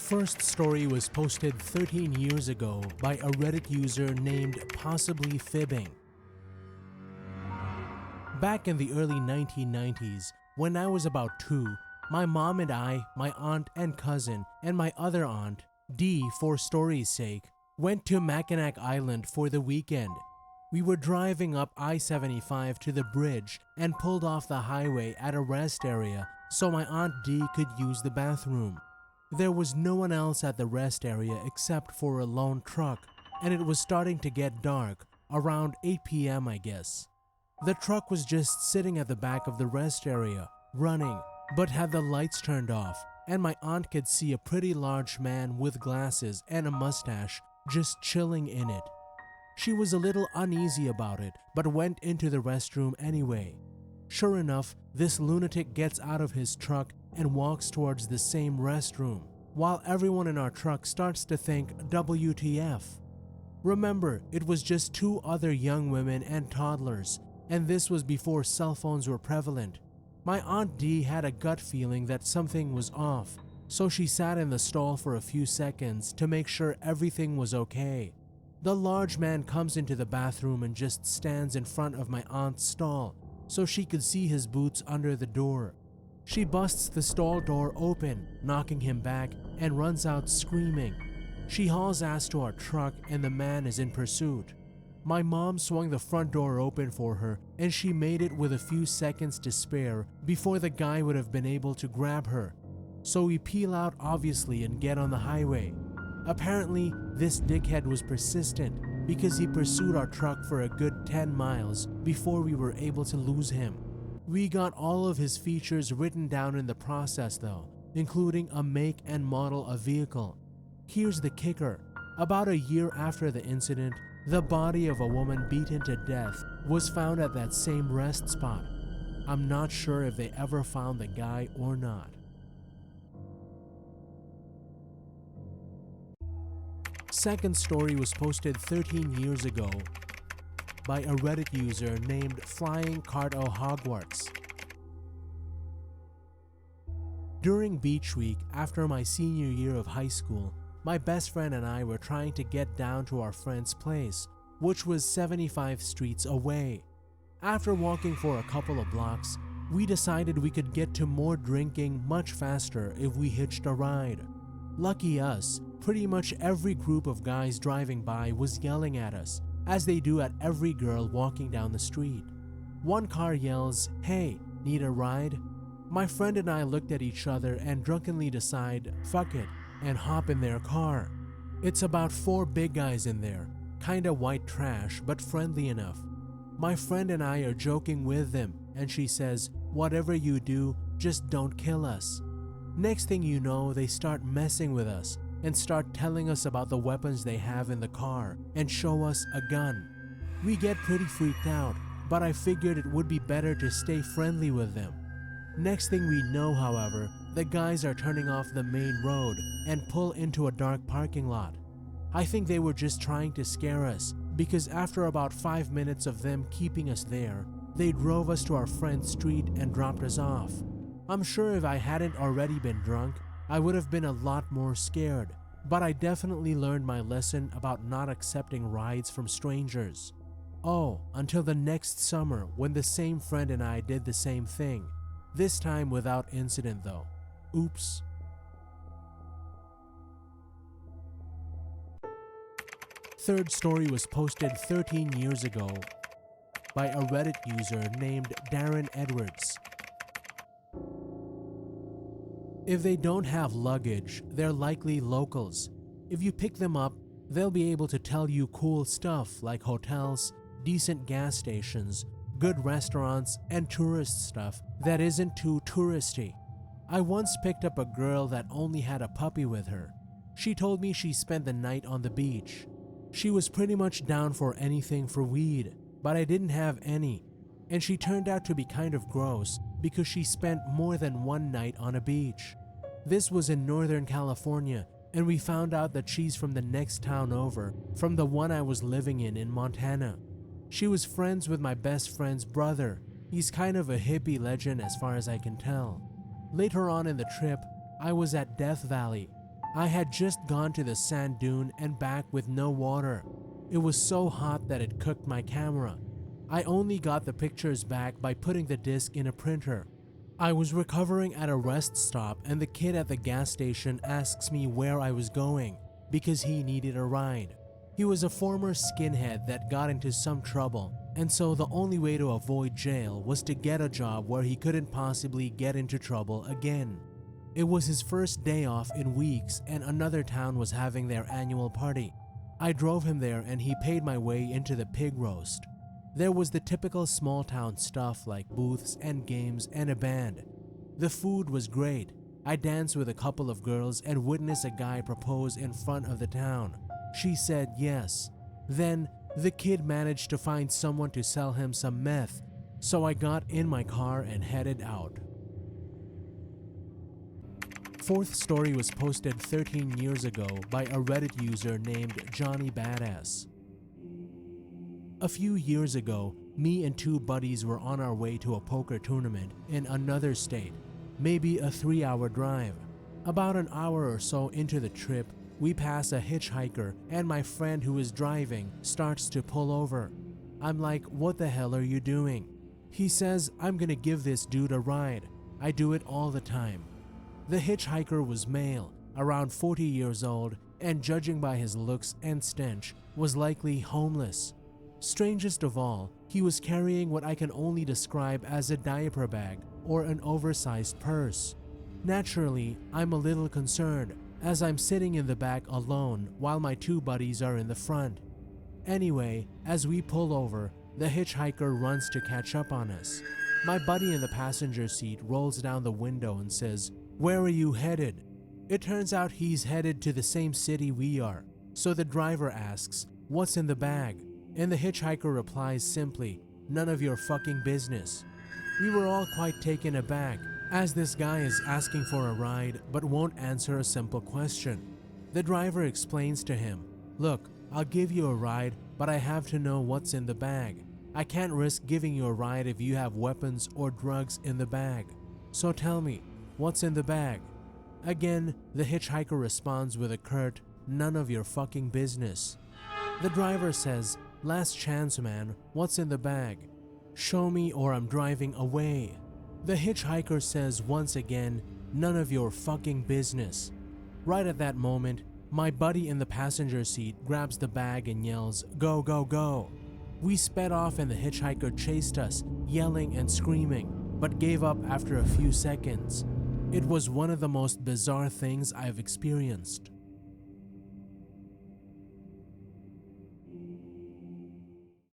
first story was posted 13 years ago by a Reddit user named Possibly Fibbing. Back in the early 1990s, when I was about 2, my mom and I, my aunt and cousin, and my other aunt, Dee for story's sake, went to Mackinac Island for the weekend. We were driving up I-75 to the bridge and pulled off the highway at a rest area so my aunt Dee could use the bathroom. There was no one else at the rest area except for a lone truck, and it was starting to get dark, around 8 p.m. I guess. The truck was just sitting at the back of the rest area, running, but had the lights turned off, and my aunt could see a pretty large man with glasses and a mustache just chilling in it. She was a little uneasy about it, but went into the restroom anyway. Sure enough, this lunatic gets out of his truck and walks towards the same restroom, while everyone in our truck starts to think WTF. Remember, it was just 2 other young women and toddlers, and this was before cell phones were prevalent. My Aunt Dee had a gut feeling that something was off, so she sat in the stall for a few seconds to make sure everything was okay. The large man comes into the bathroom and just stands in front of my aunt's stall, so she could see his boots under the door. She busts the stall door open, knocking him back, and runs out screaming. She hauls ass to our truck and the man is in pursuit. My mom swung the front door open for her and she made it with a few seconds to spare before the guy would have been able to grab her. So we peel out obviously and get on the highway. Apparently, this dickhead was persistent because he pursued our truck for a good 10 miles before we were able to lose him. We got all of his features written down in the process though, including a make and model of vehicle. Here's the kicker. About a year after the incident, the body of a woman beaten to death was found at that same rest spot. I'm not sure if they ever found the guy or not. Second story was posted 13 years ago by a Reddit user named Flying Cardo Hogwarts. During beach week after my senior year of high school, my best friend and I were trying to get down to our friend's place, which was 75 streets away. After walking for a couple of blocks, we decided we could get to more drinking much faster if we hitched a ride. Lucky us, pretty much every group of guys driving by was yelling at us, as they do at every girl walking down the street. One car yells, "Hey, need a ride?" My friend and I looked at each other and drunkenly decide, fuck it, and hop in their car. It's about 4 big guys in there, kinda white trash but friendly enough. My friend and I are joking with them and she says, "Whatever you do, just don't kill us." Next thing you know, they start messing with us and start telling us about the weapons they have in the car and show us a gun. We get pretty freaked out, but I figured it would be better to stay friendly with them. Next thing we know, however, the guys are turning off the main road and pull into a dark parking lot. I think they were just trying to scare us because after about 5 minutes of them keeping us there, they drove us to our friend's street and dropped us off. I'm sure if I hadn't already been drunk, I would have been a lot more scared, but I definitely learned my lesson about not accepting rides from strangers. Oh, until the next summer when the same friend and I did the same thing, this time without incident though. Oops. Third story was posted 13 years ago by a Reddit user named Darren Edwards. If they don't have luggage, they're likely locals. If you pick them up, they'll be able to tell you cool stuff like hotels, decent gas stations, good restaurants, and tourist stuff that isn't too touristy. I once picked up a girl that only had a puppy with her. She told me she spent the night on the beach. She was pretty much down for anything for weed, but I didn't have any. And she turned out to be kind of gross because she spent more than 1 night on a beach. This was in Northern California, and we found out that she's from the next town over, from the one I was living in Montana. She was friends with my best friend's brother. He's kind of a hippie legend as far as I can tell. Later on in the trip, I was at Death Valley. I had just gone to the sand dune and back with no water. It was so hot that it cooked my camera. I only got the pictures back by putting the disc in a printer. I was recovering at a rest stop and the kid at the gas station asks me where I was going because he needed a ride. He was a former skinhead that got into some trouble, and so the only way to avoid jail was to get a job where he couldn't possibly get into trouble again. It was his first day off in weeks and another town was having their annual party. I drove him there and he paid my way into the pig roast. There was the typical small town stuff like booths and games and a band. The food was great. I danced with a couple of girls and witnessed a guy propose in front of the town. She said yes. Then the kid managed to find someone to sell him some meth, so I got in my car and headed out. Fourth story was posted 13 years ago by a Reddit user named Johnny Badass. A few years ago, me and two buddies were on our way to a poker tournament in another state, maybe a 3-hour drive. About an hour or so into the trip, we pass a hitchhiker and my friend who is driving starts to pull over. I'm like, what the hell are you doing? He says, I'm gonna give this dude a ride. I do it all the time. The hitchhiker was male, around 40 years old, and judging by his looks and stench, was likely homeless. Strangest of all, he was carrying what I can only describe as a diaper bag or an oversized purse. Naturally, I'm a little concerned, as I'm sitting in the back alone while my two buddies are in the front. Anyway, as we pull over, the hitchhiker runs to catch up on us. My buddy in the passenger seat rolls down the window and says, "Where are you headed?" It turns out he's headed to the same city we are, so the driver asks, "What's in the bag?" And the hitchhiker replies simply, "None of your fucking business." We were all quite taken aback, as this guy is asking for a ride but won't answer a simple question. The driver explains to him, "Look, I'll give you a ride, but I have to know what's in the bag. I can't risk giving you a ride if you have weapons or drugs in the bag. So tell me, what's in the bag?" Again, the hitchhiker responds with a curt, "None of your fucking business." The driver says, "Last chance, man, what's in the bag? Show me or I'm driving away." The hitchhiker says once again, "None of your fucking business." Right at that moment, my buddy in the passenger seat grabs the bag and yells, "Go, go, go." We sped off and the hitchhiker chased us, yelling and screaming, but gave up after a few seconds. It was one of the most bizarre things I've experienced.